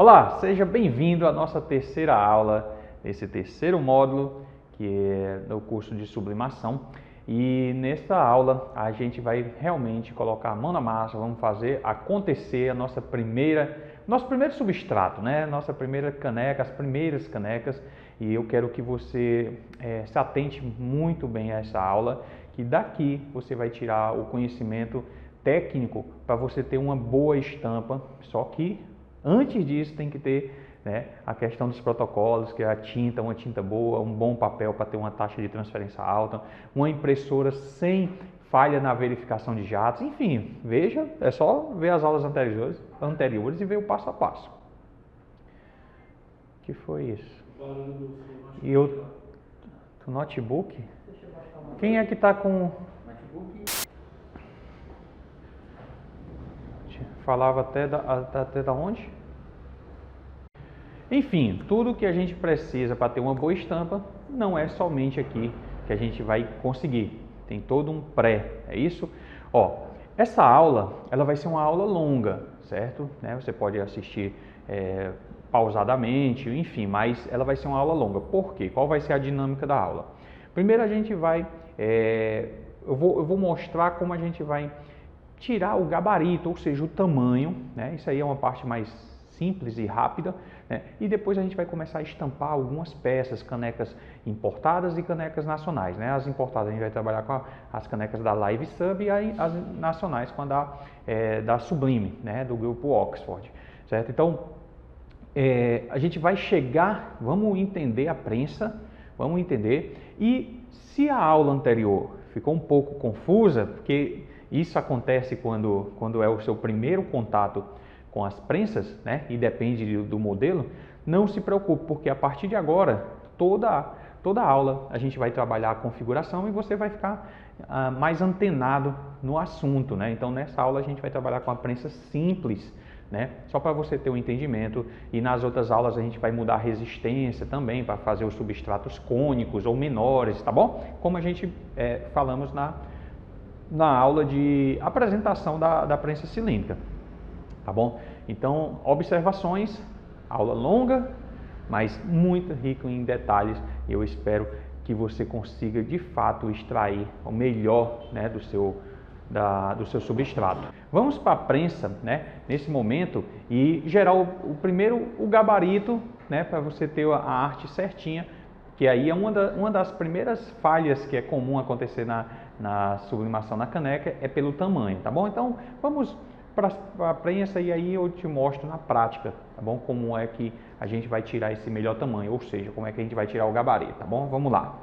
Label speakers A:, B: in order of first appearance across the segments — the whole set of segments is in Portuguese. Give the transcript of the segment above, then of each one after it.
A: Olá, seja bem-vindo à nossa terceira aula, esse terceiro módulo que é do curso de sublimação. E nesta aula a gente vai realmente colocar a mão na massa, vamos fazer acontecer nosso primeiro substrato, né? Nossa primeira caneca, as primeiras canecas. E eu quero que você se atente muito bem a essa aula, que daqui você vai tirar o conhecimento técnico para você ter uma boa estampa, só que antes disso tem que ter a questão dos protocolos, que é a tinta, uma tinta boa, um bom papel para ter uma taxa de transferência alta, uma impressora sem falha na verificação de jatos, enfim, veja, é só ver as aulas anteriores e ver o passo a passo. O que foi isso? E o notebook? Quem é que está com... Falava até da onde? Enfim, tudo que a gente precisa para ter uma boa estampa não é somente aqui que a gente vai conseguir. Tem todo um pré, é isso? Ó, essa aula, ela vai ser uma aula longa, certo? Você pode assistir pausadamente, enfim, mas ela vai ser uma aula longa. Por quê? Qual vai ser a dinâmica da aula? Primeiro a gente vai, eu vou mostrar como a gente vai tirar o gabarito, ou seja, o tamanho, né? Isso aí é uma parte mais simples e rápida, né? E depois a gente vai começar a estampar algumas peças, canecas importadas e canecas nacionais, né? As importadas a gente vai trabalhar com as canecas da Live Sub e as nacionais com a da Sublime, né? Do grupo Oxford, certo? Então, a gente vai chegar, vamos entender a prensa, vamos entender, e se a aula anterior ficou um pouco confusa, porque isso acontece quando é o seu primeiro contato com as prensas, né? E depende do modelo. Não se preocupe, porque a partir de agora, toda a aula a gente vai trabalhar a configuração e você vai ficar mais antenado no assunto, né? Então, nessa aula a gente vai trabalhar com a prensa simples, né? Só para você ter um entendimento. E nas outras aulas a gente vai mudar a resistência também para fazer os substratos cônicos ou menores, tá bom? Como a gente falamos na aula de apresentação da prensa cilíndrica, tá bom? Então, observações, aula longa, mas muito rica em detalhes. Eu espero que você consiga de fato extrair o melhor, né, do seu substrato. Vamos para a prensa, né, nesse momento, e gerar o gabarito, né, para você ter a arte certinha, que aí é uma das primeiras falhas que é comum acontecer na sublimação na caneca, é pelo tamanho, tá bom? Então, vamos para a prensa e aí eu te mostro na prática, tá bom? Como é que a gente vai tirar esse melhor tamanho, ou seja, como é que a gente vai tirar o gabarito, tá bom? Vamos lá.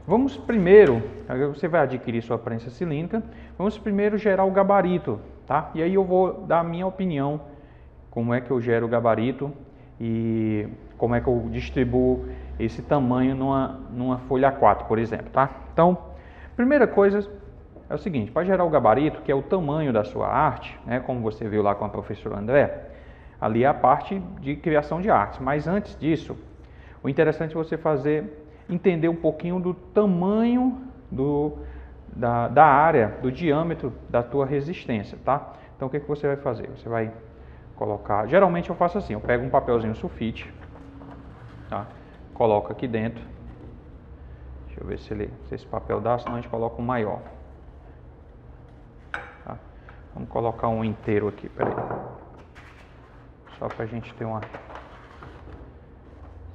A: Vamos primeiro, você vai adquirir sua prensa cilíndrica, vamos primeiro gerar o gabarito, tá? E aí eu vou dar a minha opinião, como é que eu gero o gabarito e como é que eu distribuo esse tamanho numa folha A4, por exemplo, tá? Então, primeira coisa é o seguinte, para gerar o gabarito, que é o tamanho da sua arte, né, como você viu lá com a professora André, ali é a parte de criação de artes. Mas antes disso, o interessante é você entender um pouquinho do tamanho da área, do diâmetro da tua resistência, tá? Então, o que você vai fazer? Você vai colocar, geralmente eu faço assim, eu pego um papelzinho sulfite, tá? Coloco aqui dentro. Deixa eu ver se esse papel dá, senão a gente coloca um maior. Tá? Vamos colocar um inteiro aqui, peraí. Só para a gente ter uma...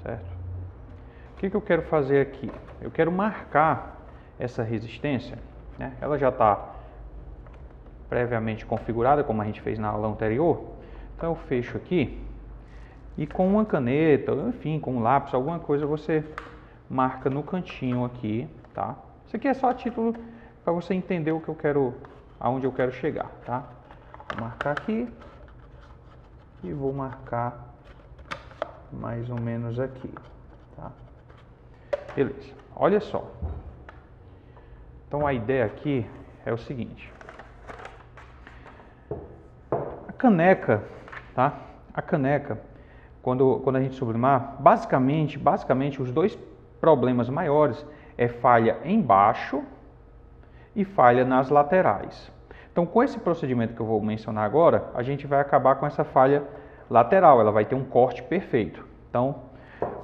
A: Certo? O que eu quero fazer aqui? Eu quero marcar essa resistência, né? Ela já está previamente configurada, como a gente fez na aula anterior. Então eu fecho aqui e com uma caneta, enfim, com um lápis, alguma coisa você marca no cantinho aqui, tá? Isso aqui é só a título para você entender o que eu quero, aonde eu quero chegar, tá? Vou marcar aqui e vou marcar mais ou menos aqui, tá? Beleza. Olha só. Então a ideia aqui é o seguinte. A caneca, tá? A caneca, quando a gente sublimar, basicamente os dois problemas maiores é falha embaixo e falha nas laterais. Então, com esse procedimento que eu vou mencionar agora, a gente vai acabar com essa falha lateral, ela vai ter um corte perfeito. Então,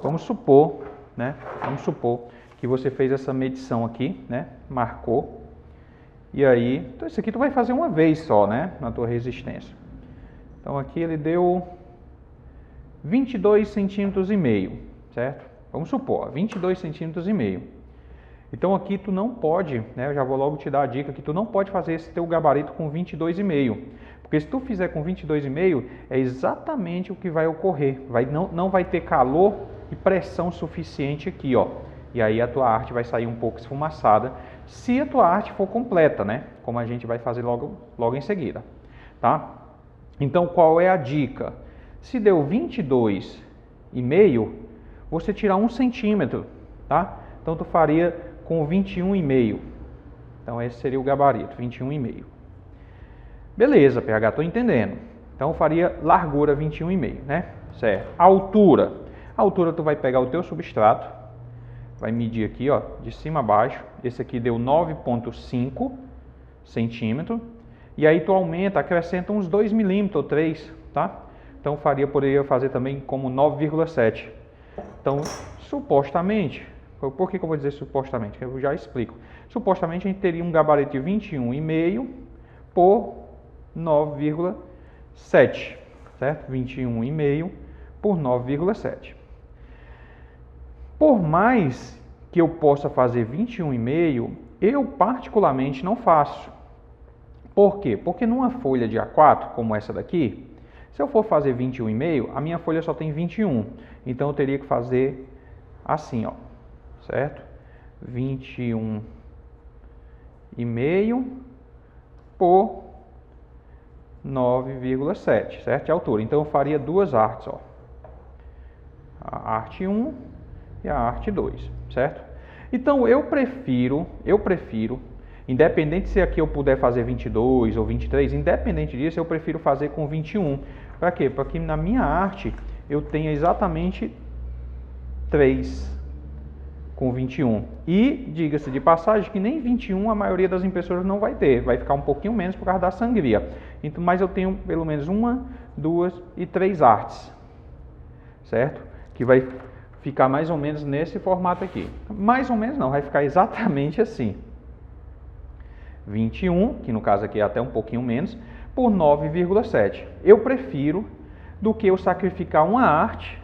A: vamos supor, né? Vamos supor que você fez essa medição aqui, né? Marcou. E aí, então isso aqui tu vai fazer uma vez só, né? Na tua resistência. Então aqui ele deu 22 centímetros e meio, certo? Vamos supor, 22 centímetros e meio. Então aqui tu não pode, né? Eu já vou logo te dar a dica que tu não pode fazer esse teu gabarito com 22,5. Porque se tu fizer com 22,5, é exatamente o que vai ocorrer. Não vai ter calor e pressão suficiente aqui, ó. E aí a tua arte vai sair um pouco esfumaçada, se a tua arte for completa, né? Como a gente vai fazer logo em seguida, tá? Então, qual é a dica? Se deu 22,5, você tirar 1 centímetro, tá? Então, tu faria com 21,5. Então, esse seria o gabarito, 21,5. Beleza, PH, tô entendendo. Então, eu faria largura 21,5, né? Certo. Altura. A altura, tu vai pegar o teu substrato, vai medir aqui, ó, de cima a baixo. Esse aqui deu 9,5 centímetros. E aí tu aumenta, acrescenta uns 2 milímetros ou 3, tá? Então poderia fazer também como 9,7. Então, supostamente, por que eu vou dizer supostamente? Eu já explico. Supostamente a gente teria um gabarito de 21,5 por 9,7, certo? 21,5 por 9,7. Por mais que eu possa fazer 21,5, eu particularmente não faço. Por quê? Porque numa folha de A4, como essa daqui, se eu for fazer 21,5, a minha folha só tem 21. Então eu teria que fazer assim, ó, certo? 21,5 por 9,7, certo? De altura. Então eu faria duas artes, ó. A arte 1 e a arte 2, certo? Então eu prefiro, independente se aqui eu puder fazer 22 ou 23, independente disso, eu prefiro fazer com 21. Para quê? Para que na minha arte eu tenha exatamente 3 com 21. E, diga-se de passagem, que nem 21 a maioria das impressoras não vai ter. Vai ficar um pouquinho menos por causa da sangria. Então, mas eu tenho pelo menos 1, 2 e 3 artes, certo? Que vai ficar mais ou menos nesse formato aqui. Mais ou menos não, vai ficar exatamente assim. 21, que no caso aqui é até um pouquinho menos, por 9,7. Eu prefiro do que eu sacrificar uma arte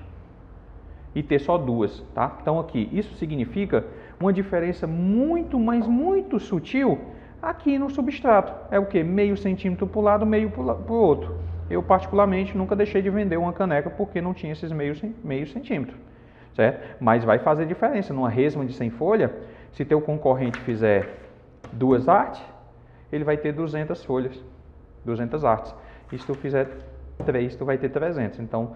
A: e ter só duas, tá? Então aqui, isso significa uma diferença muito, mas muito sutil aqui no substrato. É o que? Meio centímetro para o lado, meio para o outro. Eu particularmente nunca deixei de vender uma caneca porque não tinha esses meio centímetro, certo? Mas vai fazer diferença numa resma de 100 folha, se teu concorrente fizer duas artes, ele vai ter 200 folhas, 200 artes. E se tu fizer 3, tu vai ter 300. Então,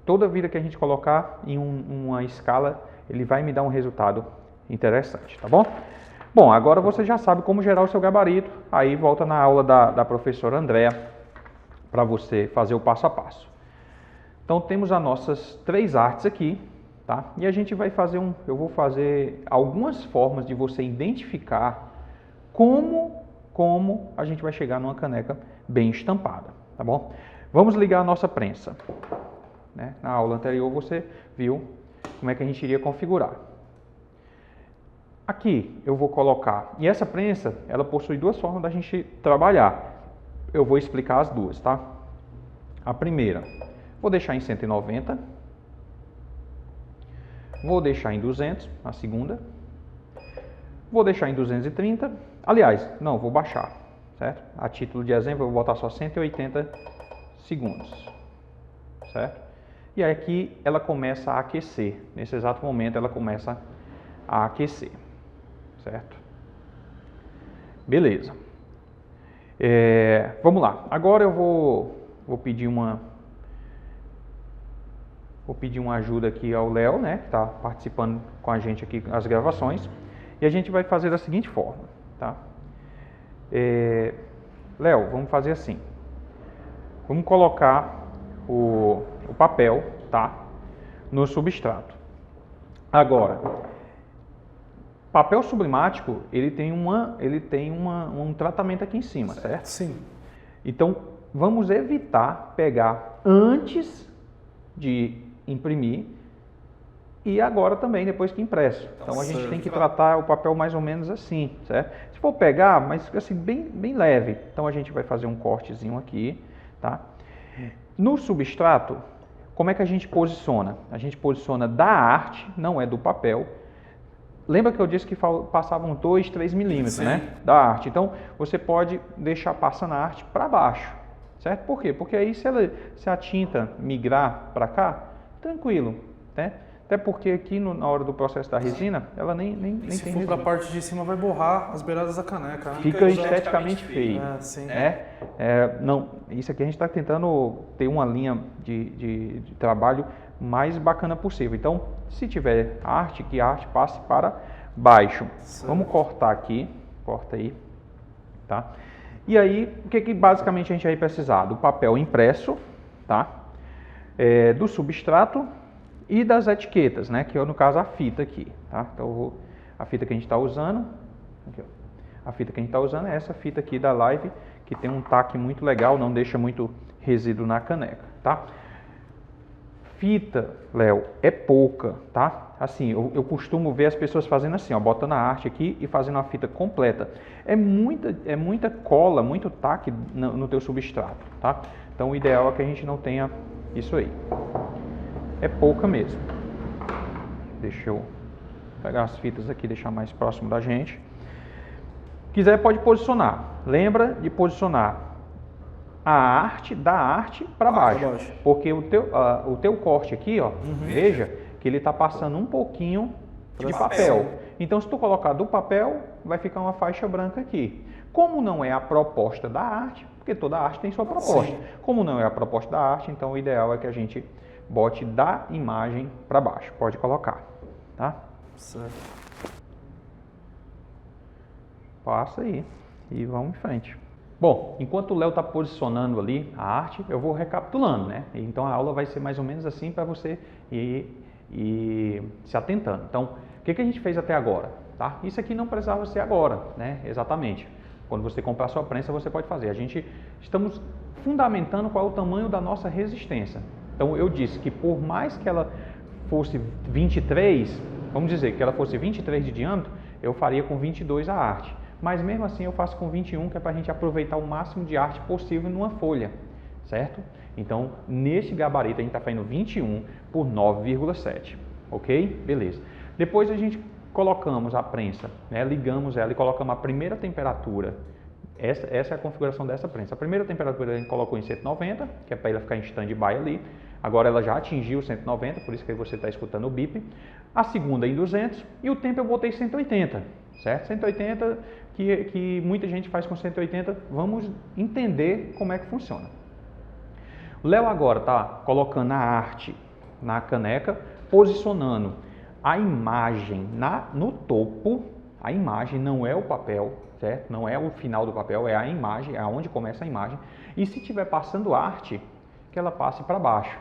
A: toda vida que a gente colocar em uma escala, ele vai me dar um resultado interessante, tá bom? Bom, agora você já sabe como gerar o seu gabarito. Aí volta na aula da professora Andréa para você fazer o passo a passo. Então, temos as nossas 3 artes aqui, tá? E a gente vai fazer eu vou fazer algumas formas de você identificar como a gente vai chegar numa caneca bem estampada, tá bom? Vamos ligar a nossa prensa, né? Na aula anterior você viu como é que a gente iria configurar. Aqui eu vou colocar, e essa prensa, ela possui 2 formas da gente trabalhar. Eu vou explicar as duas, tá? A primeira, vou deixar em 190, vou deixar em 200, a segunda, vou deixar em 230, aliás, não, vou baixar, certo? A título de exemplo, eu vou botar só 180 segundos, certo? E aí aqui ela começa a aquecer, nesse exato momento ela começa a aquecer, certo? Beleza. Vamos lá, agora eu vou pedir uma ajuda aqui ao Léo, né, que está participando com a gente aqui nas gravações, e a gente vai fazer da seguinte forma, tá? Léo, vamos fazer assim, vamos colocar o papel, tá, no substrato. Agora, papel sublimático, ele tem um tratamento aqui em cima, certo?
B: Sim.
A: Então, vamos evitar pegar antes de imprimir e agora também, depois que impresso. Então a gente tem que tratar o papel mais ou menos assim, certo? Se for pegar, mas assim, bem leve. Então a gente vai fazer um cortezinho aqui, tá? No substrato, como é que a gente posiciona? A gente posiciona da arte, não é do papel. Lembra que eu disse que passavam 2, 3 milímetros, né? Da arte. Então você pode deixar passando a arte para baixo, certo? Por quê? Porque aí se a tinta migrar para cá, tranquilo, né? Até porque aqui na hora do processo da resina, ela nem tem
B: se for para a parte de cima, vai borrar as beiradas da caneca. Né?
A: Fica esteticamente feio.
B: Sim.
A: Não, isso aqui a gente está tentando ter uma linha de trabalho mais bacana possível. Então, se tiver arte, que a arte passe para baixo. Certo. Vamos cortar aqui, corta aí, tá? E aí, o que basicamente a gente vai precisar? Do papel impresso, tá? Do substrato e das etiquetas, né? Que é no caso a fita aqui, tá? Então, a fita que a gente está usando, aqui, ó. A fita que a gente está usando é essa fita aqui da Live, que tem um taque muito legal, não deixa muito resíduo na caneca, tá? Fita, Léo, é pouca, tá? Assim, eu costumo ver as pessoas fazendo assim, ó, botando a arte aqui e fazendo a fita completa. É muita cola, muito taque no teu substrato, tá? Então o ideal é que a gente não tenha isso aí. É pouca mesmo. Deixa eu pegar as fitas aqui, deixar mais próximo da gente. Quiser pode posicionar. Lembra de posicionar a arte da arte para baixo. Porque o teu corte aqui, ó, veja que ele está passando um pouquinho de papel. Então, se tu colocar do papel, vai ficar uma faixa branca aqui. Como não é a proposta da arte, porque toda arte tem sua proposta. Sim. Como não é a proposta da arte, então o ideal é que a gente bote da imagem para baixo. Pode colocar, tá?
B: Certo.
A: Passa aí e vamos em frente. Bom, enquanto o Léo está posicionando ali a arte, eu vou recapitulando, né? Então a aula vai ser mais ou menos assim para você ir se atentando. Então, o que a gente fez até agora? Tá? Isso aqui não precisava ser agora, né? Exatamente. Quando você comprar sua prensa, você pode fazer. Estamos fundamentando qual é o tamanho da nossa resistência. Então eu disse que por mais que ela fosse 23, vamos dizer que ela fosse 23 de diâmetro, eu faria com 22 a arte. Mas mesmo assim eu faço com 21, que é para a gente aproveitar o máximo de arte possível numa folha, certo? Então, nesse gabarito a gente está fazendo 21 por 9,7, ok? Beleza. Depois a gente colocamos a prensa, né? Ligamos ela e colocamos a primeira temperatura. Essa é a configuração dessa prensa. A primeira temperatura a gente colocou em 190, que é para ela ficar em stand-by ali. Agora ela já atingiu 190, por isso que você está escutando o bip. A segunda em 200 e o tempo eu botei 180, certo? 180 que muita gente faz com 180. Vamos entender como é que funciona. O Léo agora está colocando a arte na caneca, posicionando a imagem no topo. A imagem não é o papel, certo? Não é o final do papel, é a imagem, é aonde começa a imagem. E se estiver passando arte, que ela passe para baixo.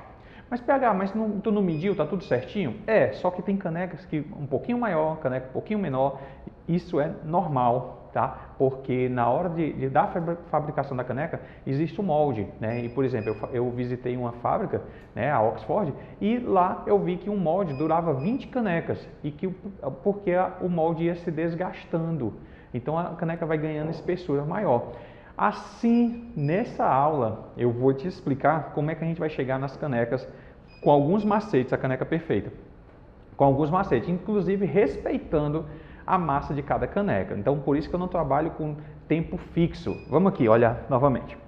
A: Mas PH, mas tu não mediu, tá tudo certinho? Só que tem canecas que um pouquinho maior, caneca um pouquinho menor. Isso é normal, tá? Porque na hora da fabricação da caneca existe um molde, né? E por exemplo, eu visitei uma fábrica, né, a Oxford, e lá eu vi que um molde durava 20 canecas e porque o molde ia se desgastando. Então a caneca vai ganhando espessura maior. Assim, nessa aula, eu vou te explicar como é que a gente vai chegar nas canecas com alguns macetes, a caneca perfeita. Com alguns macetes, inclusive respeitando a massa de cada caneca. Então, por isso que eu não trabalho com tempo fixo. Vamos aqui, olhar novamente.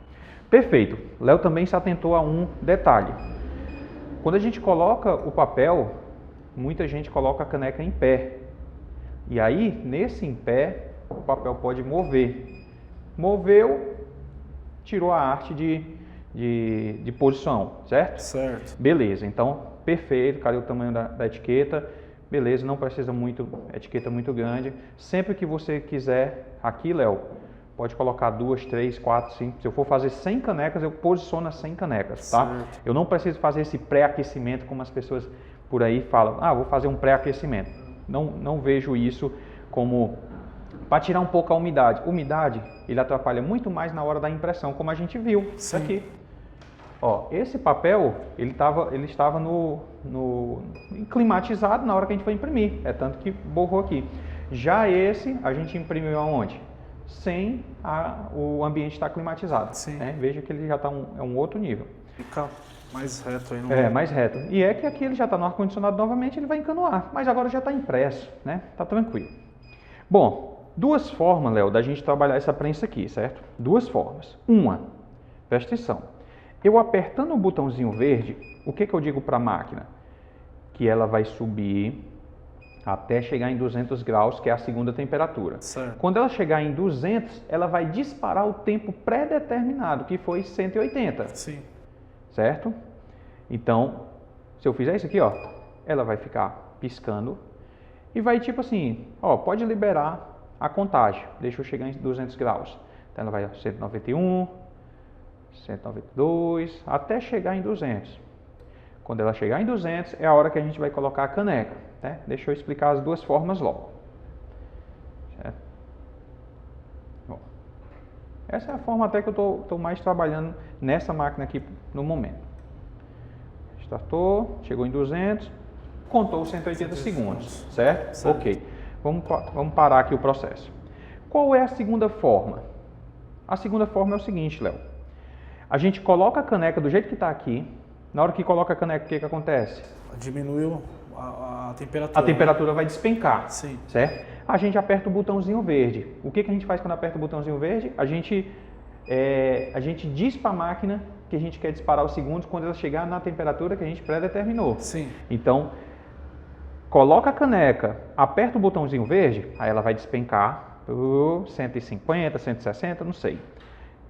A: Perfeito. Léo também se atentou a um detalhe. Quando a gente coloca o papel, muita gente coloca a caneca em pé. E aí, nesse em pé, o papel pode mover. Moveu, tirou a arte de posição, certo?
B: Certo.
A: Beleza, então, perfeito. Cadê o tamanho da etiqueta? Beleza, não precisa etiqueta muito grande. Sempre que você quiser, aqui, Léo, pode colocar 2, 3, 4, 5. Se eu for fazer 100 canecas, eu posiciono as 100 canecas, tá?
B: Certo.
A: Eu não preciso fazer esse pré-aquecimento, como as pessoas por aí falam. Vou fazer um pré-aquecimento. Não vejo isso como para tirar um pouco a umidade. Umidade, ele atrapalha muito mais na hora da impressão, como a gente viu. Isso aqui. Ó, esse papel, ele estava climatizado na hora que a gente foi imprimir. É tanto que borrou aqui. Já esse, a gente imprimiu aonde? Sem o ambiente estar climatizado.
B: Sim.
A: Né? Veja que ele já está um outro nível.
B: Fica mais reto aí.
A: Mais reto. E é que aqui ele já está no ar-condicionado novamente, ele vai encanoar. Mas agora já está impresso, né? Tá tranquilo. Bom, duas formas, Léo, da gente trabalhar essa prensa aqui, certo? Duas formas. Uma, presta atenção. Eu apertando o botãozinho verde, o que eu digo para a máquina? Que ela vai subir até chegar em 200 graus, que é a segunda temperatura.
B: Certo.
A: Quando ela chegar em 200, ela vai disparar o tempo pré-determinado, que foi 180.
B: Sim.
A: Certo? Então, se eu fizer isso aqui, ó, ela vai ficar piscando e vai tipo assim, ó, pode liberar a contagem. Deixa eu chegar em 200 graus. Então ela vai 191, 192, até chegar em 200. Quando ela chegar em 200, é a hora que a gente vai colocar a caneca. Né? Deixa eu explicar as duas formas logo. Certo? Bom, essa é a forma até que eu estou mais trabalhando nessa máquina aqui no momento. Startou, chegou em 200, contou 180 segundos, certo? Ok. Vamos parar aqui o processo. Qual é a segunda forma? A segunda forma é o seguinte, Léo. A gente coloca a caneca do jeito que está aqui. Na hora que coloca a caneca, o que acontece?
B: Diminui a temperatura.
A: A temperatura vai despencar.
B: Sim.
A: Certo? A gente aperta o botãozinho verde. O que a gente faz quando aperta o botãozinho verde? A gente diz para a máquina que a gente quer disparar os segundos quando ela chegar na temperatura que a gente pré-determinou.
B: Sim.
A: Então, coloca a caneca, aperta o botãozinho verde, aí ela vai despencar 150, 160, não sei.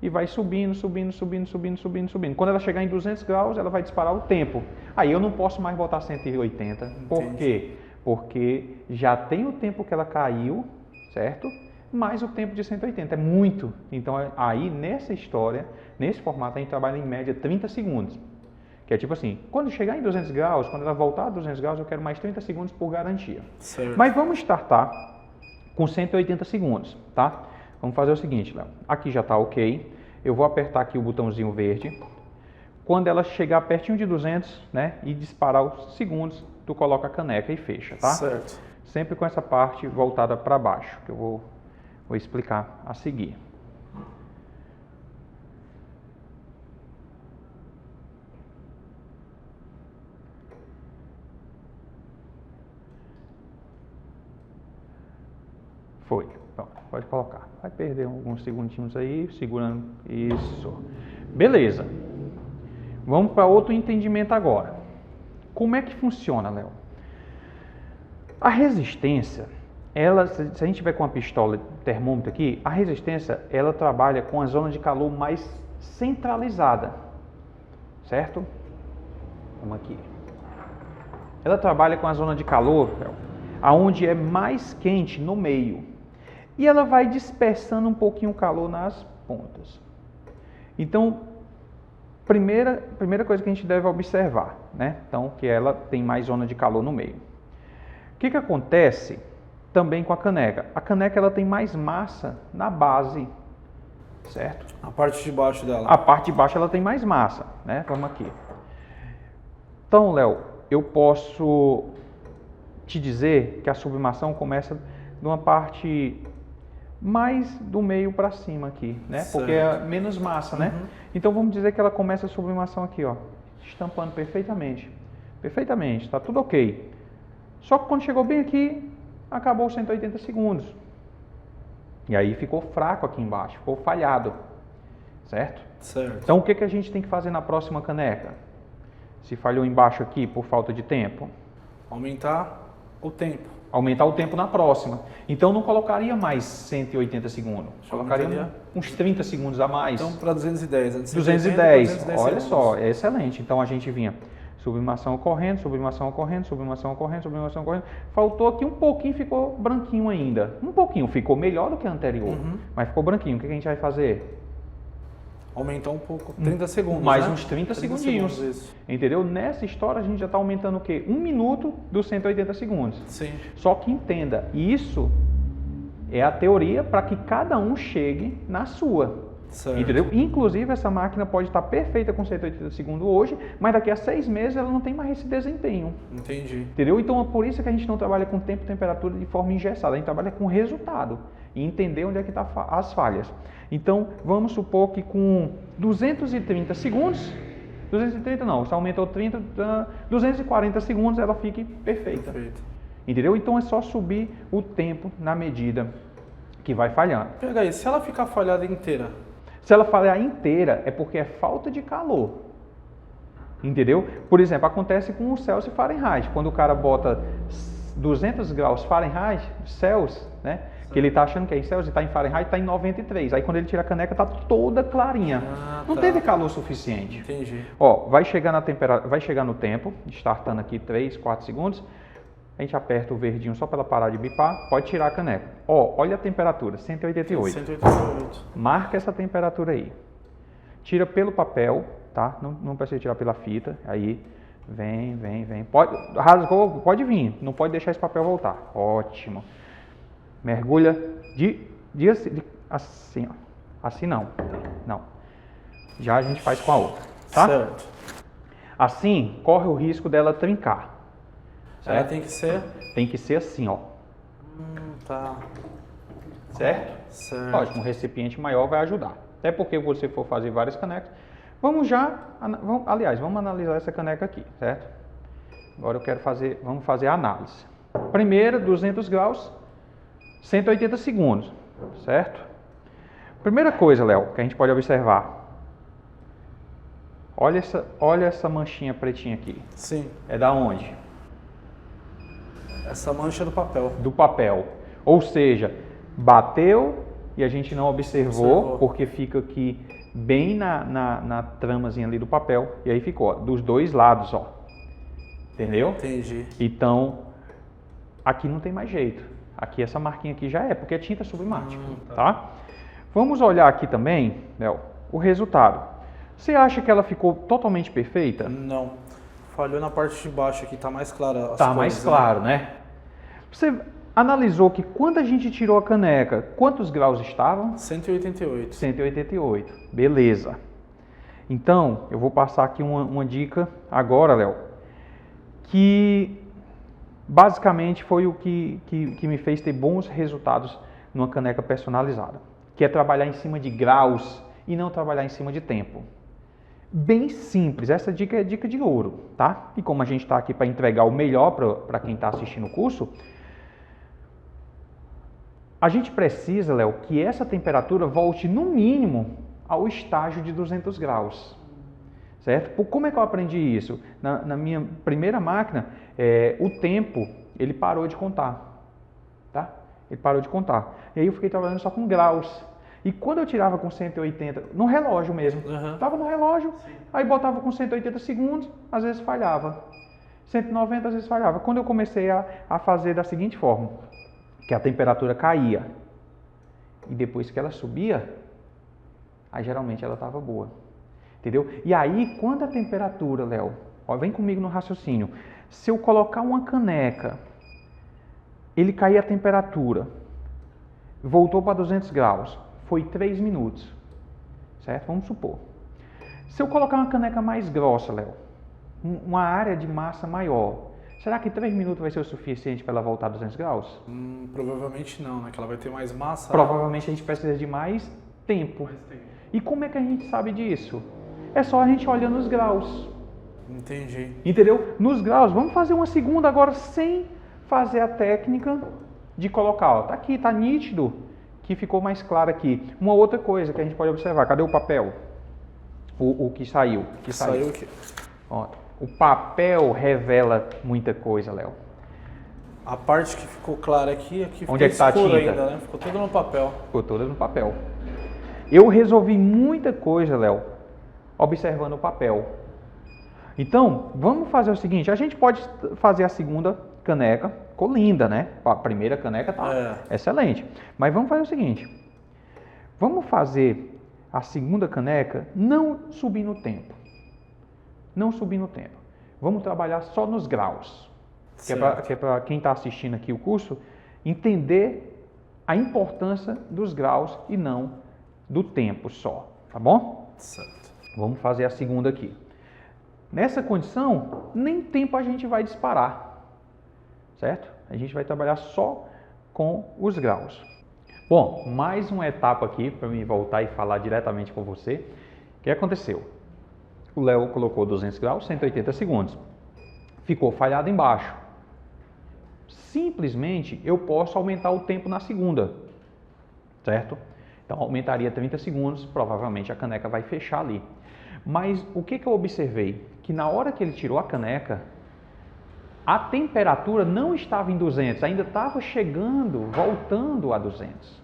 A: E vai subindo, subindo, subindo, subindo, subindo, subindo. Quando ela chegar em 200 graus, ela vai disparar o tempo. Aí eu não posso mais botar 180. Por quê? Porque já tem o tempo que ela caiu, certo? Mais o tempo de 180. É muito. Então, aí nessa história, nesse formato, a gente trabalha em média 30 segundos. Que é tipo assim, quando chegar em 200 graus, quando ela voltar a 200 graus, eu quero mais 30 segundos por garantia.
B: Certo.
A: Mas vamos startar com 180 segundos, tá? Vamos fazer o seguinte, Léo. Aqui já está ok. Eu vou apertar aqui o botãozinho verde. Quando ela chegar pertinho de 200, né, e disparar os segundos, tu coloca a caneca e fecha, tá?
B: Certo.
A: Sempre com essa parte voltada para baixo, que eu vou explicar a seguir. Foi. Então, pode colocar. Vai perder alguns segundinhos aí, segurando. Isso. Beleza. Vamos para outro entendimento agora. Como é que funciona, Léo? A resistência, se a gente tiver com uma pistola termômetro aqui, a resistência, ela trabalha com a zona de calor mais centralizada. Certo? Vamos aqui. Ela trabalha com a zona de calor, Léo, aonde é mais quente no meio. E ela vai dispersando um pouquinho o calor nas pontas. Então, primeira coisa que a gente deve observar, né? Então, que ela tem mais zona de calor no meio. O que acontece também com a caneca? A caneca ela tem mais massa na base, certo?
B: A parte de baixo dela.
A: A parte de baixo ela tem mais massa, né? Vamos aqui. Então, Léo, eu posso te dizer que a sublimação começa numa parte mais do meio para cima aqui, né?
B: Certo.
A: Porque é menos massa, né? Então vamos dizer que ela começa a sublimação aqui, ó, estampando perfeitamente. Perfeitamente, tá tudo ok. Só que quando chegou bem aqui, acabou os 180 segundos. E aí ficou fraco aqui embaixo, ficou falhado, certo?
B: Certo.
A: Então o que a gente tem que fazer na próxima caneca? Se falhou embaixo aqui por falta de tempo?
B: Aumentar o tempo.
A: Aumentar o tempo na próxima. Então não colocaria mais 180 segundos. Colocaria uns 30 segundos a mais.
B: Então para 210.
A: 210. Olha só, é excelente. Então a gente vinha sublimação ocorrendo, sublimação ocorrendo, sublimação ocorrendo, sublimação ocorrendo. Faltou aqui um pouquinho, ficou branquinho ainda. Um pouquinho, ficou melhor do que a anterior. Mas ficou branquinho. O que a gente vai fazer?
B: Aumentar um pouco, 30 segundos,
A: mais
B: né?
A: uns 30 segundinhos.
B: Segundos,
A: entendeu? Nessa história a gente já está aumentando o quê? 1 minuto dos 180 segundos.
B: Sim.
A: Só que entenda, isso É a teoria para que cada um chegue na sua.
B: Certo.
A: Entendeu? Inclusive, essa máquina pode estar perfeita com 180 segundos hoje, mas daqui a 6 meses ela não tem mais esse desempenho.
B: Entendi.
A: Entendeu? Então, é por isso que a gente não trabalha com tempo e temperatura de forma engessada. A gente trabalha com resultado e entender onde é que estão as falhas. Então, vamos supor que com 230 segundos, 230 não, se aumentou 30, 240 segundos ela fique perfeita.
B: Perfeito.
A: Entendeu? Então, é só subir o tempo na medida que vai falhando.
B: Pega aí, se ela ficar falhada inteira?
A: Se ela falhar inteira, é porque é falta de calor. Entendeu? Por exemplo, acontece com o Celsius e Fahrenheit. Quando o cara bota 200 graus Fahrenheit, Celsius, né? Que ele está achando que é em Celsius e está em Fahrenheit, está em 93. Aí quando ele tira a caneca, está toda clarinha. Não teve calor suficiente.
B: Entendi.
A: Ó, vai chegar na temperatura, vai chegar no tempo, startando aqui 3, 4 segundos. A gente aperta o verdinho só para ela parar de bipar, pode tirar a caneca. Ó, olha a temperatura, 188.
B: 188.
A: Marca essa temperatura aí. Tira pelo papel, tá? Não precisa tirar pela fita. Aí, vem. Rasgou, pode vir. Não pode deixar esse papel voltar. Ótimo. Mergulha assim, ó. Assim não. Não. Já a gente faz com a outra, tá?
B: Certo.
A: Assim, corre o risco dela trincar.
B: Ela tem que ser?
A: Tem que ser assim, ó.
B: Tá.
A: Certo?
B: Certo.
A: Lógico, um recipiente maior vai ajudar. Até porque você for fazer várias canecas. Vamos analisar essa caneca aqui, certo? Agora vamos fazer a análise. Primeira, 200 graus, 180 segundos, certo? Primeira coisa, Léo, que a gente pode observar. Olha essa manchinha pretinha aqui.
B: Sim.
A: É da onde?
B: Essa mancha é do papel.
A: Do papel. Ou seja, bateu e a gente não observou, porque fica aqui bem na tramazinha ali do papel. E aí ficou, ó, dos dois lados, ó. Entendeu?
B: Entendi.
A: Então, aqui não tem mais jeito. Aqui essa marquinha aqui já é, porque é tinta submática, tá? Vamos olhar aqui também, Léo, o resultado. Você acha que ela ficou totalmente perfeita?
B: Não. Falhou na parte de baixo aqui, tá mais clara as
A: Tá
B: cores,
A: mais claro, né? Você analisou que quando a gente tirou a caneca, quantos graus estavam?
B: 188.
A: 188. Beleza. Então, eu vou passar aqui uma dica agora, Léo, que basicamente foi o que me fez ter bons resultados numa caneca personalizada, que é trabalhar em cima de graus e não trabalhar em cima de tempo. Bem simples, essa dica é dica de ouro, tá? E como a gente está aqui para entregar o melhor para quem está assistindo o curso, a gente precisa, Léo, que essa temperatura volte no mínimo ao estágio de 200 graus, certo? Como é que eu aprendi isso? Na minha primeira máquina, o tempo, ele parou de contar, tá? Ele parou de contar. E aí eu fiquei trabalhando só com graus. E quando eu tirava com 180, no relógio mesmo, estava no relógio, aí botava com 180 segundos, às vezes falhava. 190 às vezes falhava. Quando eu comecei a fazer da seguinte forma, que a temperatura caía, e depois que ela subia, aí geralmente ela estava boa. Entendeu? E aí, quando a temperatura, Léo, vem comigo no raciocínio, se eu colocar uma caneca, ele cair a temperatura, voltou para 200 graus, foi 3 minutos, certo? Vamos supor. Se eu colocar uma caneca mais grossa, Léo, uma área de massa maior, será que 3 minutos vai ser o suficiente para ela voltar a 200 graus?
B: Provavelmente não, né? Que ela vai ter mais massa.
A: Provavelmente a gente precisa de mais tempo. E como é que a gente sabe disso? É só a gente olhando os graus.
B: Entendi.
A: Entendeu? Nos graus, vamos fazer uma segunda agora sem fazer a técnica de colocar. Ó, tá aqui, tá nítido que ficou mais claro aqui. Uma outra coisa que a gente pode observar, cadê o papel? O que saiu?
B: Saiu aqui.
A: Ó, o papel revela muita coisa, Léo.
B: A parte que ficou clara aqui ficou
A: onde é que tá a tinta?
B: ainda, né? Ficou tudo no papel.
A: Ficou toda no papel. Eu resolvi muita coisa, Léo, observando o papel. Então, vamos fazer o seguinte, a gente pode fazer a segunda caneca, ficou linda, né? A primeira caneca tá excelente. Mas vamos fazer o seguinte, vamos fazer a segunda caneca não subir no tempo. Não subir no tempo. Vamos trabalhar só nos graus. Que é para quem está assistindo aqui o curso entender a importância dos graus e não do tempo só, tá bom?
B: Certo.
A: Vamos fazer a segunda aqui. Nessa condição, nem tempo a gente vai disparar, certo? A gente vai trabalhar só com os graus. Bom, mais uma etapa aqui para me voltar e falar diretamente com você. O que aconteceu? O Léo colocou 200 graus, 180 segundos. Ficou falhado embaixo. Simplesmente eu posso aumentar o tempo na segunda, certo? Então aumentaria 30 segundos, provavelmente a caneca vai fechar ali. Mas o que eu observei? Que na hora que ele tirou a caneca, a temperatura não estava em 200, ainda estava chegando, voltando a 200,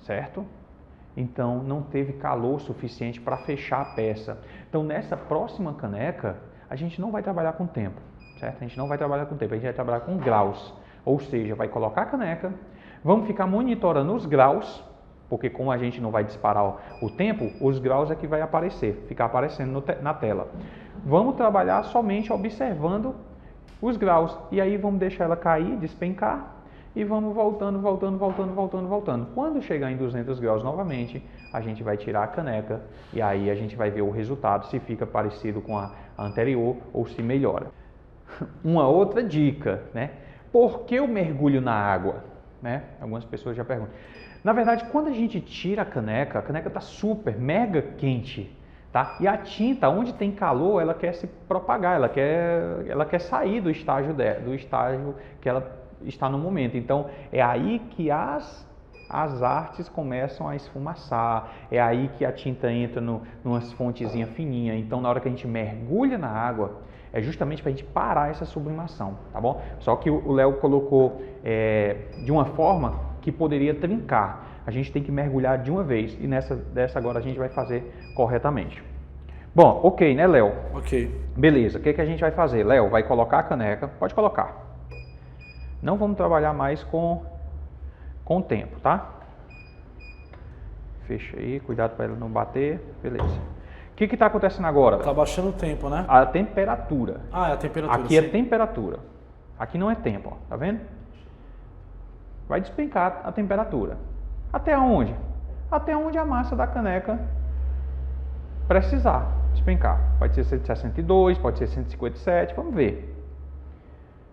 A: certo? Então não teve calor suficiente para fechar a peça. Então nessa próxima caneca, a gente não vai trabalhar com tempo, certo? A gente não vai trabalhar com tempo, a gente vai trabalhar com graus. Ou seja, vai colocar a caneca, vamos ficar monitorando os graus, porque como a gente não vai disparar o tempo, os graus é que vai aparecer, ficar aparecendo na tela. Vamos trabalhar somente observando os graus e aí vamos deixar ela cair, despencar e vamos voltando. Quando chegar em 200 graus novamente, a gente vai tirar a caneca e aí a gente vai ver o resultado, se fica parecido com a anterior ou se melhora. Uma outra dica, né? Por que eu mergulho na água? Né? Algumas pessoas já perguntam. Na verdade, quando a gente tira a caneca está super, mega quente, tá? E a tinta, onde tem calor, ela quer se propagar, ela quer sair do estágio que ela está no momento. Então, é aí que as artes começam a esfumaçar, é aí que a tinta entra numa fontezinha fininha. Então, na hora que a gente mergulha na água, é justamente para a gente parar essa sublimação, tá bom? Só que o Léo colocou de uma forma que poderia trincar. A gente tem que mergulhar de uma vez e dessa agora a gente vai fazer corretamente. Bom, ok, né, Léo?
B: Ok.
A: Beleza, o que a gente vai fazer? Léo vai colocar a caneca, pode colocar. Não vamos trabalhar mais com o tempo, tá? Fecha aí, cuidado para ela não bater, beleza. O que está acontecendo agora?
B: Tá baixando o tempo, né?
A: A temperatura.
B: Ah, é a temperatura.
A: Aqui é temperatura. Aqui não é tempo, ó. Tá vendo? Vai despencar a temperatura. Até onde? Até onde a massa da caneca precisar despencar. Pode ser 162, pode ser 157, vamos ver.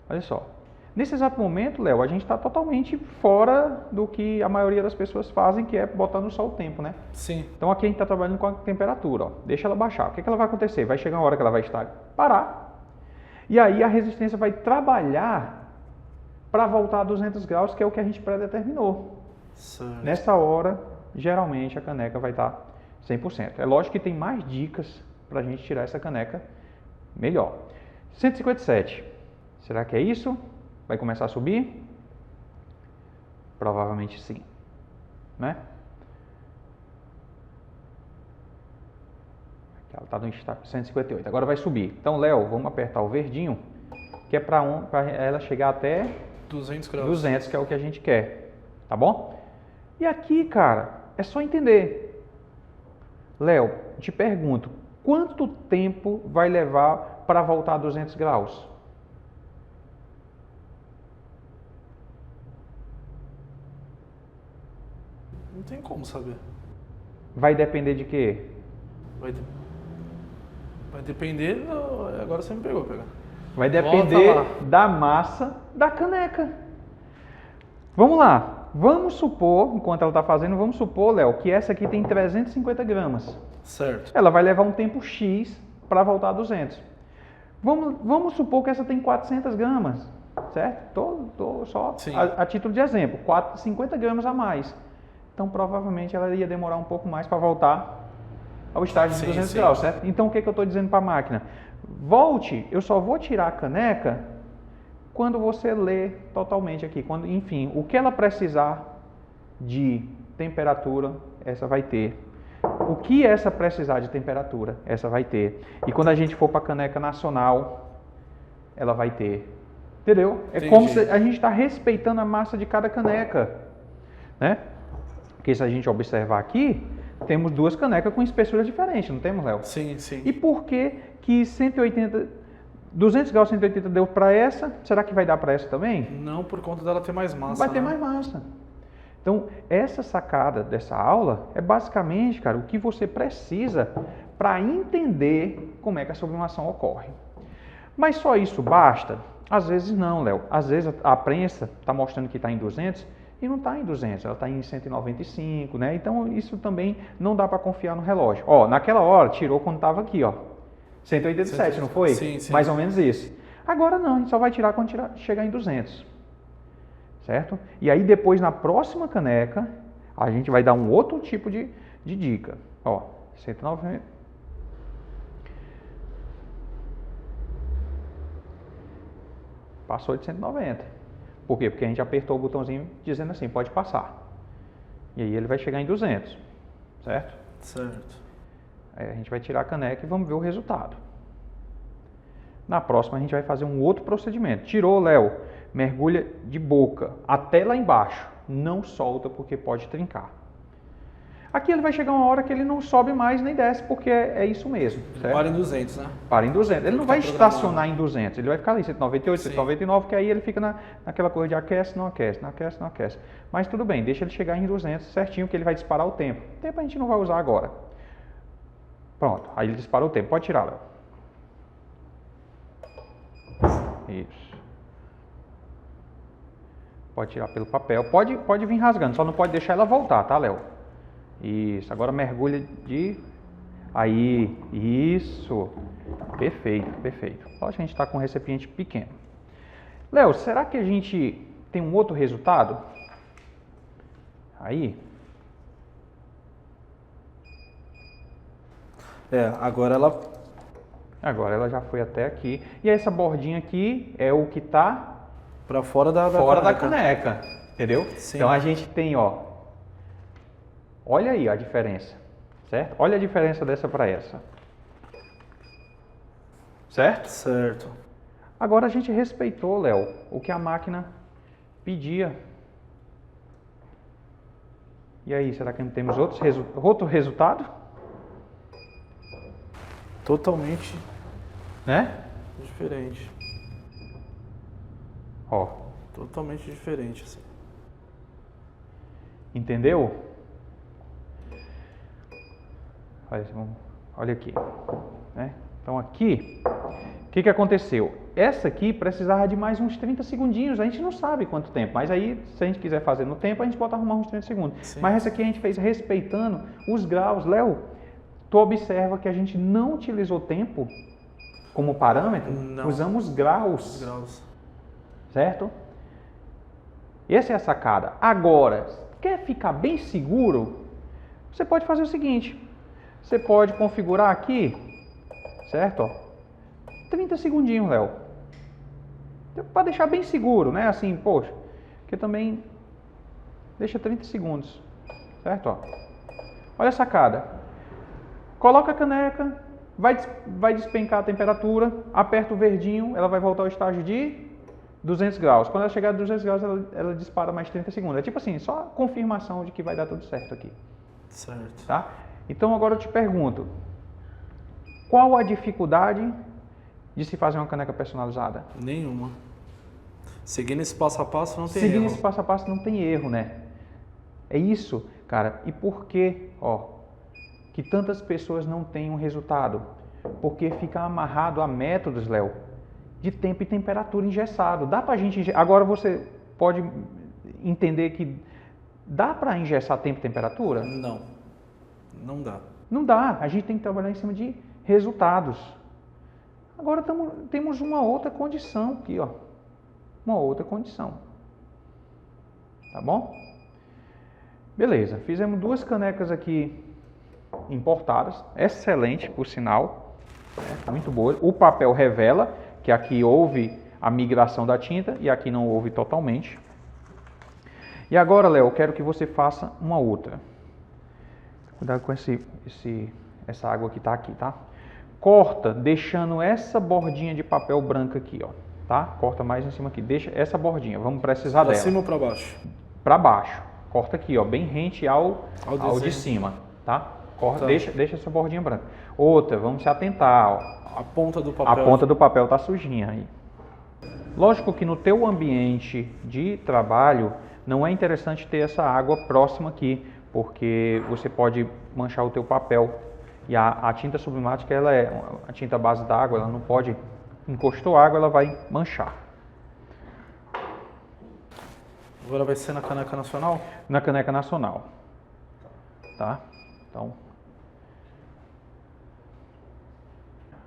A: Olha só. Nesse exato momento, Léo, a gente está totalmente fora do que a maioria das pessoas fazem, que é botando só o tempo, né?
B: Sim.
A: Então aqui a gente está trabalhando com a temperatura, ó. Deixa ela baixar. O que ela vai acontecer? Vai chegar uma hora que ela vai parar, e aí a resistência vai trabalhar para voltar a 200 graus, que é o que a gente predeterminou.
B: Certo.
A: Nessa hora, geralmente a caneca vai estar 100%. É lógico que tem mais dicas para a gente tirar essa caneca melhor. 157. Será que é isso? Vai começar a subir? Provavelmente sim, né? Ela está no 158. Agora vai subir. Então, Léo, vamos apertar o verdinho, que é para ela chegar até
B: 200 graus.
A: 200, que é o que a gente quer, tá bom? E aqui, cara, é só entender. Léo, te pergunto, quanto tempo vai levar para voltar a 200 graus?
B: Não tem como saber.
A: Vai depender de quê?
B: Vai depender... Agora você me pegou, pegar.
A: Vai depender da massa da caneca. Vamos lá. Vamos supor, enquanto ela está fazendo, vamos supor, Léo, que essa aqui tem 350 gramas.
B: Certo.
A: Ela vai levar um tempo X para voltar a 200. Vamos supor que essa tem 400 gramas, certo? Tô só a título de exemplo, 50 gramas a mais. Então, provavelmente, ela ia demorar um pouco mais para voltar ao estágio de 200 graus, certo? Então, o que eu estou dizendo para a máquina? Volte, eu só vou tirar a caneca quando você lê totalmente aqui. Enfim, o que ela precisar de temperatura, essa vai ter. O que essa precisar de temperatura, essa vai ter. E quando a gente for para a caneca nacional, ela vai ter. Entendeu? É
B: Entendi.
A: como se a gente está respeitando a massa de cada caneca, né? Porque se a gente observar aqui, temos duas canecas com espessuras diferentes, não temos, Léo?
B: Sim, sim.
A: E por que 180 200 graus 180 deu para essa, será que vai dar para essa também?
B: Não, por conta dela ter mais massa.
A: Vai ter mais massa. Então, essa sacada dessa aula é basicamente, cara, o que você precisa para entender como é que a sublimação ocorre. Mas só isso basta? Às vezes não, Léo. Às vezes a prensa está mostrando que está em 200 e não está em 200, ela está em 195, né? Então, isso também não dá para confiar no relógio. Ó, naquela hora, tirou quando estava aqui, ó. 187, não foi?
B: Sim, sim.
A: Mais ou menos isso. Agora não, a gente só vai tirar quando chegar em 200. Certo? E aí depois na próxima caneca, a gente vai dar um outro tipo de dica. Ó, 190. Passou de 190. Por quê? Porque a gente apertou o botãozinho dizendo assim, pode passar. E aí ele vai chegar em 200. Certo?
B: Certo.
A: Aí a gente vai tirar a caneca e vamos ver o resultado. Na próxima a gente vai fazer um outro procedimento. Tirou, Léo, mergulha de boca até lá embaixo. Não solta porque pode trincar. Aqui ele vai chegar uma hora que ele não sobe mais nem desce porque é isso mesmo. Certo?
B: Para em 200, né?
A: Para em 200. Ele não vai estacionar em 200. Ele vai ficar ali, 198, 199, que aí ele fica naquela coisa de aquece, não aquece, não aquece, não aquece. Mas tudo bem, deixa ele chegar em 200 certinho que ele vai disparar o tempo. O tempo a gente não vai usar agora. Pronto, aí ele disparou o tempo. Pode tirar, Léo. Isso. Pode tirar pelo papel. Pode vir rasgando, só não pode deixar ela voltar, tá, Léo? Isso. Agora mergulha de... Aí. Isso. Perfeito, perfeito. Lógico que a gente está com um recipiente pequeno. Léo, será que a gente tem um outro resultado? Aí.
B: Agora ela
A: já foi até aqui. E essa bordinha aqui é o que está
B: para fora da
A: caneca. Entendeu?
B: Sim.
A: Então a gente tem, ó. Olha aí a diferença. Certo? Olha a diferença dessa para essa. Certo?
B: Certo.
A: Agora a gente respeitou, Léo, o que a máquina pedia. E aí, será que não temos outro resultado?
B: Totalmente,
A: né?
B: Diferente.
A: Ó.
B: Totalmente diferente, assim.
A: Entendeu? Olha aqui, né? Então aqui, o que aconteceu? Essa aqui precisava de mais uns 30 segundinhos, a gente não sabe quanto tempo, mas aí se a gente quiser fazer no tempo, a gente bota arrumar uns 30 segundos. Sim. Mas essa aqui a gente fez respeitando os graus. Léo, tu observa que a gente não utilizou tempo como parâmetro, não. Usamos graus. Certo? Essa é a sacada. Agora, quer ficar bem seguro? Você pode fazer o seguinte, você pode configurar aqui, certo? Ó, 30 segundinhos, Léo. Para deixar bem seguro, né? Assim, poxa, que também deixa 30 segundos, certo? Ó. Olha a sacada. Coloca a caneca, vai despencar a temperatura, aperta o verdinho, ela vai voltar ao estágio de 200 graus. Quando ela chegar a 200 graus, ela dispara mais 30 segundos. É tipo assim, só confirmação de que vai dar tudo certo aqui.
B: Certo.
A: Tá? Então agora eu te pergunto, qual a dificuldade de se fazer uma caneca personalizada?
B: Nenhuma. Seguindo esse passo a passo não tem
A: erro.
B: Seguindo
A: esse passo a passo não tem erro, né? É isso, cara. E por que, que tantas pessoas não têm um resultado? Porque fica amarrado a métodos, Léo, de tempo e temperatura engessado. Dá pra gente... Agora você pode entender que dá para engessar tempo e temperatura?
B: Não. Não dá.
A: Não dá. A gente tem que trabalhar em cima de resultados. Agora temos uma outra condição aqui, ó. Uma outra condição. Tá bom? Beleza. Fizemos 2 canecas aqui importadas. Excelente, por sinal. Muito boa. O papel revela que aqui houve a migração da tinta e aqui não houve totalmente. E agora, Léo, eu quero que você faça uma outra. Cuidado com essa água que está aqui, tá? Corta, deixando essa bordinha de papel branca aqui, ó. Tá? Corta mais em cima aqui. Deixa essa bordinha. Vamos precisar dela.
B: Para cima ou para baixo?
A: Para baixo. Corta aqui, ó, bem rente ao de cima, tá? Corta, deixa essa bordinha branca. Outra, vamos se atentar, ó.
B: A ponta do papel.
A: A ponta do papel tá sujinha aí. Lógico que no teu ambiente de trabalho não é interessante ter essa água próxima aqui, porque você pode manchar o teu papel. E a tinta sublimática, ela é a tinta à base d'água, ela não pode, encostou água, ela vai manchar.
B: Agora vai ser na caneca nacional?
A: Na caneca nacional, tá? Então,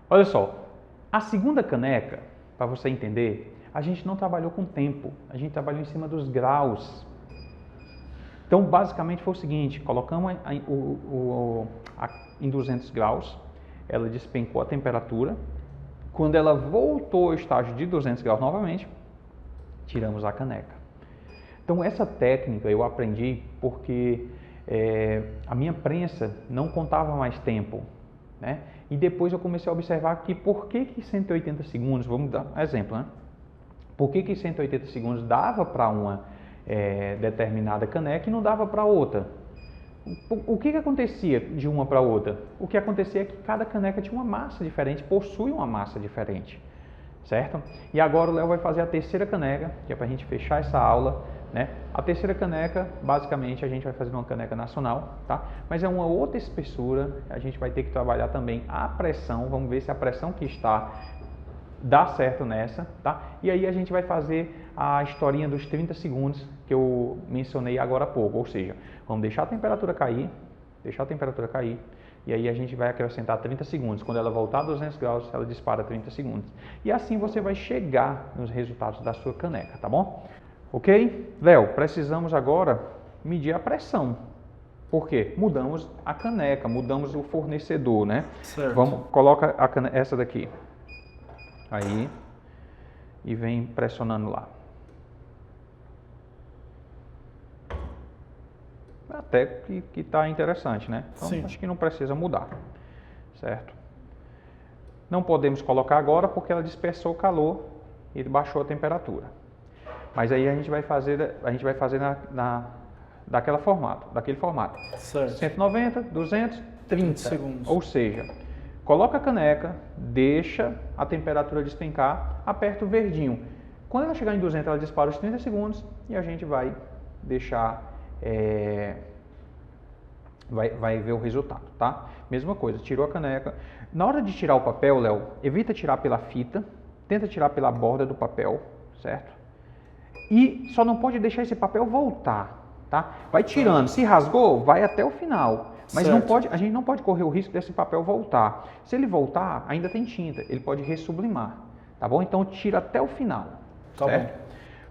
A: olha só, a segunda caneca, para você entender, a gente não trabalhou com tempo, a gente trabalhou em cima dos graus. Então, basicamente foi o seguinte, colocamos em 200 graus, ela despencou a temperatura. Quando ela voltou ao estágio de 200 graus novamente, tiramos a caneca. Então, essa técnica eu aprendi porque a minha prensa não contava mais tempo, né? E depois eu comecei a observar que por que 180 segundos, vamos dar um exemplo, né? Por que 180 segundos dava para uma determinada caneca e não dava para outra? O que acontecia de uma para outra? O que acontecia é que cada caneca tinha uma massa diferente, possui uma massa diferente, certo? E agora o Léo vai fazer a terceira caneca, que é para a gente fechar essa aula, né? A terceira caneca, basicamente, a gente vai fazer uma caneca nacional, tá? Mas é uma outra espessura, a gente vai ter que trabalhar também a pressão, vamos ver se a pressão que está dá certo nessa, tá? E aí a gente vai fazer a historinha dos 30 segundos que eu mencionei agora há pouco, ou seja, vamos deixar a temperatura cair, e aí a gente vai acrescentar 30 segundos. Quando ela voltar a 200 graus, ela dispara 30 segundos. E assim você vai chegar nos resultados da sua caneca, tá bom? Ok? Léo, precisamos agora medir a pressão. Por quê? Mudamos a caneca, mudamos o fornecedor, né?
B: Certo.
A: Coloca essa daqui. Aí, e vem pressionando lá. Até que tá interessante, né? Então,
B: Sim.
A: Acho que não precisa mudar, certo? Não podemos colocar agora porque ela dispersou o calor e baixou a temperatura. Mas aí a gente vai fazer daquele formato.
B: Certo.
A: 190, 200, 30
B: segundos.
A: Ou seja, coloca a caneca, deixa a temperatura despencar, aperta o verdinho. Quando ela chegar em 200, ela dispara os 30 segundos e a gente vai deixar, vai ver o resultado, tá? Mesma coisa, tirou a caneca. Na hora de tirar o papel, Léo, evita tirar pela fita, tenta tirar pela borda do papel, certo? E só não pode deixar esse papel voltar, tá? Vai tirando, se rasgou, vai até o final. Mas a gente não pode correr o risco desse papel voltar. Se ele voltar, ainda tem tinta, ele pode ressublimar, tá bom? Então tira até o final, certo? Bom.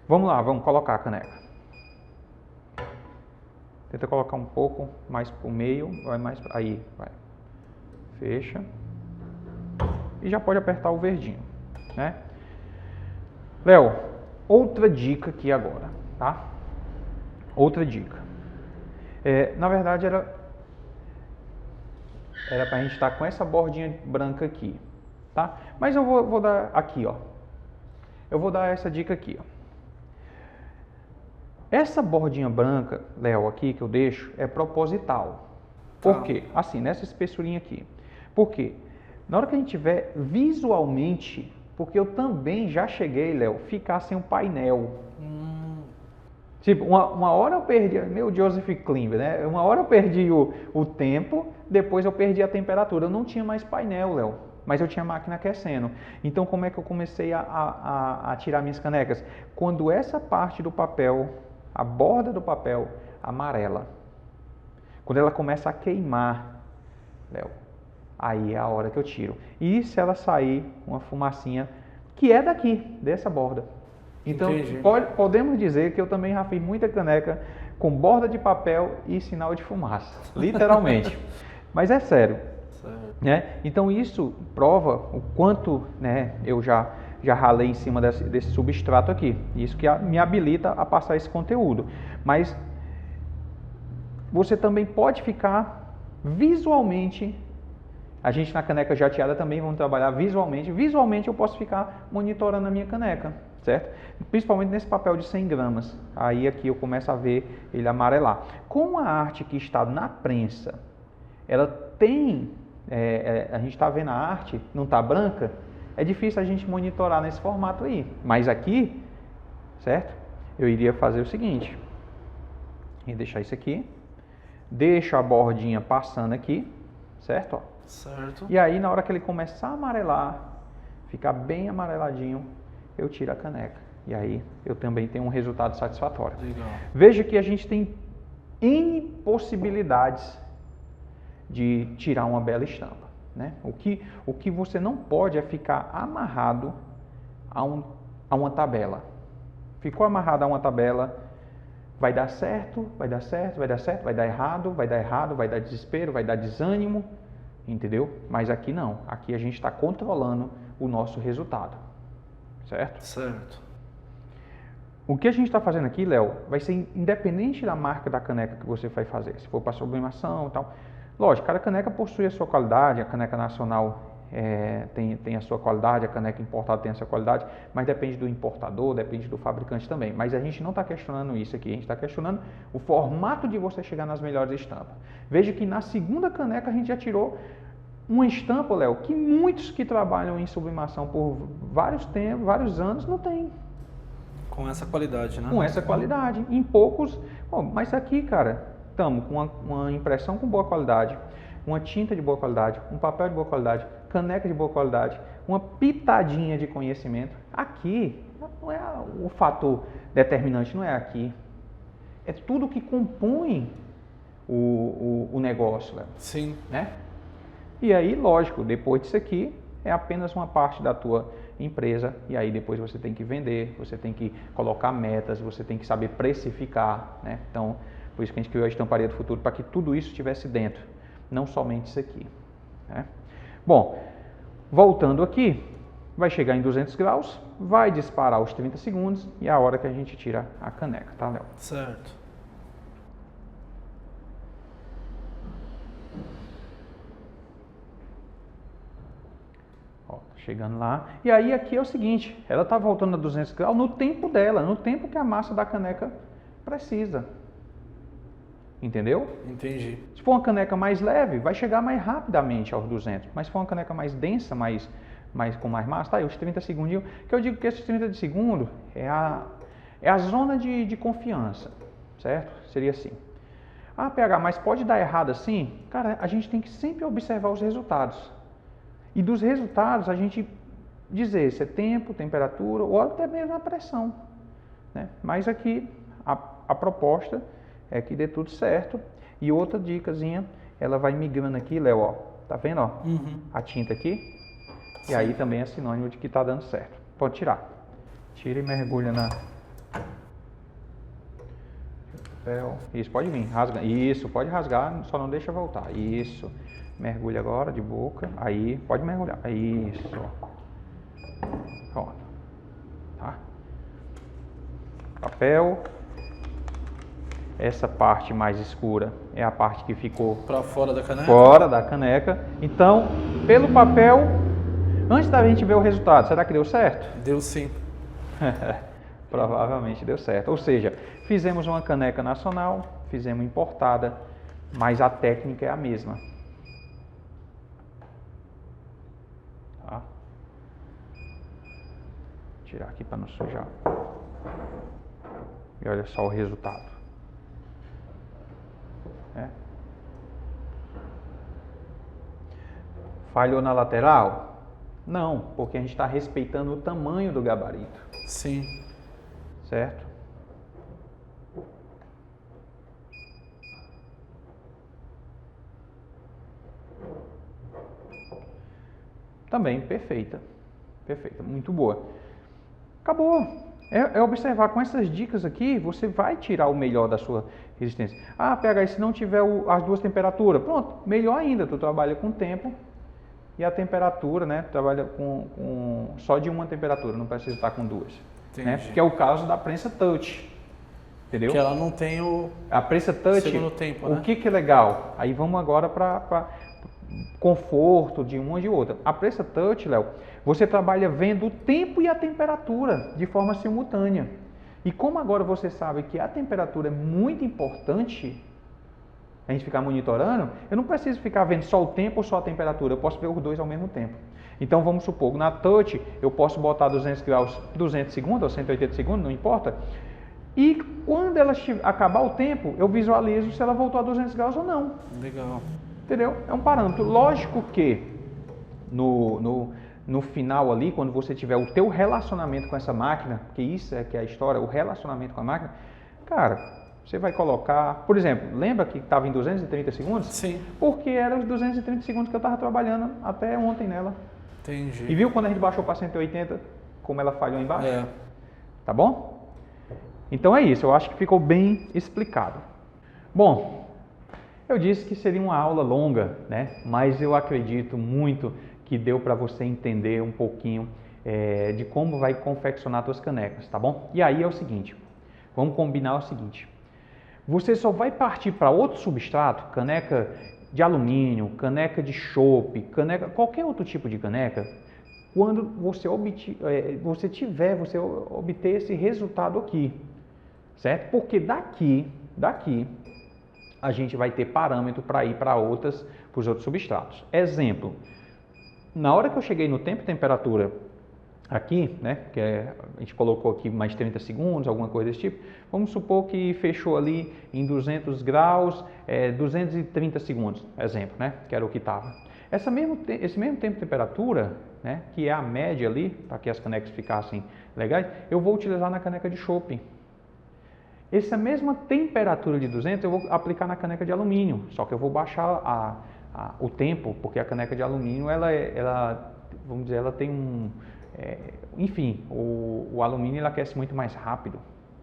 A: Vamos lá, vamos colocar a caneca. Tenta colocar um pouco mais pro meio, vai mais aí, vai. Fecha. E já pode apertar o verdinho, né? Léo, outra dica aqui agora, tá? Outra dica. Na verdade era para a gente estar com essa bordinha branca aqui, tá? Mas eu vou dar aqui, ó. Eu vou dar essa dica aqui, ó. Essa bordinha branca, Léo, aqui que eu deixo, é proposital. Por quê? Assim, nessa espessurinha aqui. Por quê? Na hora que a gente tiver visualmente, porque eu também já cheguei, Léo, ficar sem um painel. Tipo, uma hora eu perdi, meu Joseph Klimber, né? Uma hora eu perdi o tempo, depois eu perdi a temperatura. Eu não tinha mais painel, Léo, mas eu tinha máquina aquecendo. Então, como é que eu comecei a tirar minhas canecas? Quando essa parte do papel, a borda do papel, amarela, quando ela começa a queimar, Léo, aí é a hora que eu tiro. E se ela sair uma fumacinha que é daqui, dessa borda. Então, podemos dizer que eu também já fiz muita caneca com borda de papel e sinal de fumaça, literalmente. Mas é sério, né? Então isso prova o quanto, né, eu já ralei em cima desse substrato aqui. Isso que me habilita a passar esse conteúdo. Mas você também pode ficar visualmente. A gente na caneca jateada também vamos trabalhar visualmente. Visualmente eu posso ficar monitorando a minha caneca, certo? Principalmente nesse papel de 100 gramas. Aí aqui eu começo a ver ele amarelar. Com a arte que está na prensa, ela tem, a gente está vendo a arte, não está branca, é difícil a gente monitorar nesse formato aí. Mas aqui, certo? Eu iria fazer o seguinte, e deixar isso aqui, deixo a bordinha passando aqui, certo? Ó.
B: Certo.
A: E aí, na hora que ele começar a amarelar, ficar bem amareladinho, eu tiro a caneca. E aí, eu também tenho um resultado satisfatório.
B: Legal.
A: Veja que a gente tem N possibilidades de tirar uma bela estampa, né? O que você não pode é ficar amarrado a uma tabela. Ficou amarrado a uma tabela, vai dar certo, vai dar certo, vai dar certo, vai dar errado, vai dar errado, vai dar desespero, vai dar desânimo, entendeu? Mas aqui não, aqui a gente está controlando o nosso resultado, certo?
B: Certo.
A: O que a gente está fazendo aqui, Léo, vai ser independente da marca da caneca que você vai fazer, se for para sublimação e tal. Lógico, cada caneca possui a sua qualidade, a caneca nacional tem a sua qualidade, a caneca importada tem a sua qualidade, mas depende do importador, depende do fabricante também. Mas a gente não está questionando isso aqui, a gente está questionando o formato de você chegar nas melhores estampas. Veja que na segunda caneca a gente já tirou uma estampa, Léo, que muitos que trabalham em sublimação por vários anos não tem.
B: Com essa qualidade, né?
A: Com essa qualidade, em poucos. Bom, mas aqui, cara, estamos com uma impressão com boa qualidade, uma tinta de boa qualidade, um papel de boa qualidade, caneca de boa qualidade, uma pitadinha de conhecimento. Aqui não é o fator determinante, não é aqui. É tudo que compõe o negócio, Léo.
B: Sim.
A: Né? E aí, lógico, depois disso aqui é apenas uma parte da tua empresa e aí depois você tem que vender, você tem que colocar metas, você tem que saber precificar, né? Então, por isso que a gente criou a Estamparia do Futuro, para que tudo isso estivesse dentro, não somente isso aqui, né? Bom, voltando aqui, vai chegar em 200 graus, vai disparar os 30 segundos e é a hora que a gente tira a caneca, tá, Léo?
B: Certo.
A: Ó, chegando lá. E aí aqui é o seguinte, ela está voltando a 200 graus no tempo dela, no tempo que a massa da caneca precisa. Entendeu?
B: Entendi.
A: Se for uma caneca mais leve, vai chegar mais rapidamente aos 200. Mas se for uma caneca mais densa, com mais massa, tá aí os 30 segundinhos. Que eu digo que esses 30 de segundo é a zona de confiança, certo? Seria assim. Ah, PH, mas pode dar errado assim? Cara, a gente tem que sempre observar os resultados. E dos resultados a gente dizer se é tempo, temperatura ou até mesmo a pressão, né? Mas aqui a proposta é que dê tudo certo. E outra dicasinha, ela vai migrando aqui, Léo, ó, tá vendo, ó?
B: Uhum.
A: A tinta aqui. E aí também é sinônimo de que tá dando certo. Pode tirar. Tira e mergulha na... Isso, pode vir, rasga. Isso, pode rasgar, só não deixa voltar. Isso. Mergulha agora de boca. Aí, pode mergulhar. Isso. Pronto. Tá? Papel. Essa parte mais escura é a parte que ficou
B: Para fora da caneca?
A: Fora da caneca. Então, pelo papel, antes da gente ver o resultado, será que deu certo?
B: Deu sim.
A: Provavelmente deu certo. Ou seja, fizemos uma caneca nacional, fizemos importada, mas a técnica é a mesma. Tá? Vou tirar aqui para não sujar. E olha só o resultado. Falhou na lateral? Não, porque a gente está respeitando o tamanho do gabarito.
B: Sim.
A: Certo? Também perfeita. Perfeita, muito boa. Acabou. É observar com essas dicas aqui, você vai tirar o melhor da sua resistência. Ah, PH, se não tiver as duas temperaturas, pronto, melhor ainda, tu trabalha com tempo e a temperatura, né? Tu trabalha com só de uma temperatura, não precisa estar com duas. Né? Que é o caso da prensa touch. Entendeu?
B: Que ela não tem
A: a prensa touch,
B: segundo tempo, né?
A: O que é legal? Aí vamos agora para conforto de uma ou de outra. A prensa touch, Léo, você trabalha vendo o tempo e a temperatura de forma simultânea. E como agora você sabe que a temperatura é muito importante, a gente ficar monitorando, eu não preciso ficar vendo só o tempo ou só a temperatura, eu posso ver os dois ao mesmo tempo. Então vamos supor, na touch eu posso botar 200 graus 200 segundos ou 180 segundos, não importa. E quando ela acabar o tempo, eu visualizo se ela voltou a 200 graus ou não.
B: Legal.
A: Entendeu? É um parâmetro. Lógico que no final ali, quando você tiver o teu relacionamento com essa máquina, porque isso é que é a história, o relacionamento com a máquina, cara, você vai colocar, por exemplo, lembra que estava em 230 segundos?
B: Sim.
A: Porque eram os 230 segundos que eu estava trabalhando até ontem nela.
B: Entendi.
A: E viu quando a gente baixou para 180, como ela falhou embaixo?
B: É.
A: Tá bom? Então é isso, eu acho que ficou bem explicado. Bom, eu disse que seria uma aula longa, né? Mas eu acredito muito que deu para você entender um pouquinho de como vai confeccionar suas canecas, tá bom? E aí é o seguinte, vamos combinar o seguinte, você só vai partir para outro substrato, caneca de alumínio, caneca de chope, caneca, qualquer outro tipo de caneca, quando você obter esse resultado aqui, certo? Porque daqui a gente vai ter parâmetro para ir para os outros substratos. Exemplo, na hora que eu cheguei no tempo e temperatura aqui, né, que a gente colocou aqui mais 30 segundos, alguma coisa desse tipo, vamos supor que fechou ali em 200 graus, 230 segundos, exemplo, né, que era o que estava. Esse mesmo tempo e temperatura, né, que é a média ali, para que as canecas ficassem legais, eu vou utilizar na caneca de chope. Essa mesma temperatura de 200 eu vou aplicar na caneca de alumínio, só que eu vou baixar o tempo, porque a caneca de alumínio, ela vamos dizer, ela tem enfim, o alumínio ele aquece muito mais rápido,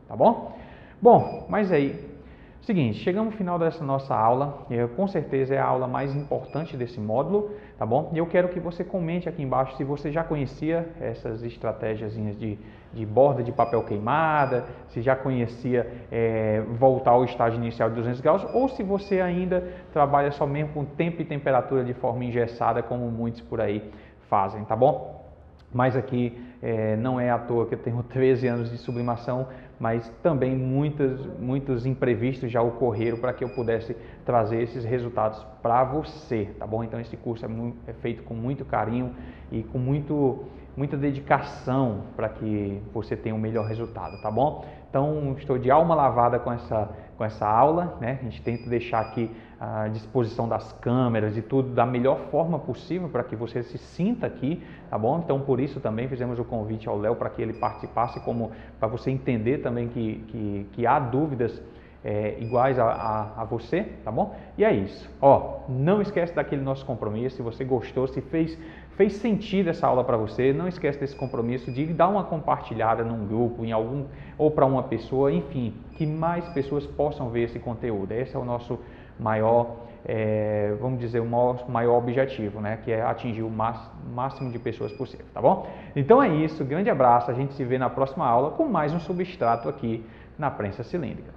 A: tá bom? Bom, mas aí, seguinte, chegamos no final dessa nossa aula, com certeza é a aula mais importante desse módulo, tá bom? E eu quero que você comente aqui embaixo se você já conhecia essas estratégias de borda de papel queimada, se já conhecia voltar ao estágio inicial de 200 graus, ou se você ainda trabalha só mesmo com tempo e temperatura de forma engessada, como muitos por aí fazem, tá bom? Mas aqui não é à toa que eu tenho 13 anos de sublimação, mas também muitos imprevistos já ocorreram para que eu pudesse trazer esses resultados para você, tá bom? Então esse curso é feito com muito carinho e com muita dedicação para que você tenha um melhor resultado, tá bom? Então estou de alma lavada com essa aula, né? A gente tenta deixar aqui à disposição das câmeras e tudo da melhor forma possível para que você se sinta aqui, tá bom? Então por isso também fizemos o convite ao Léo para que ele participasse, como para você entender também que há dúvidas iguais a você, tá bom? E é isso. Ó, não esquece daquele nosso compromisso. Se você gostou, se fez sentido essa aula para você, não esquece desse compromisso de dar uma compartilhada num grupo, ou para uma pessoa, enfim, que mais pessoas possam ver esse conteúdo. Esse é o nosso maior, vamos dizer, o maior objetivo, né? Que é atingir o máximo de pessoas possível, tá bom? Então é isso, grande abraço, a gente se vê na próxima aula com mais um substrato aqui na prensa cilíndrica.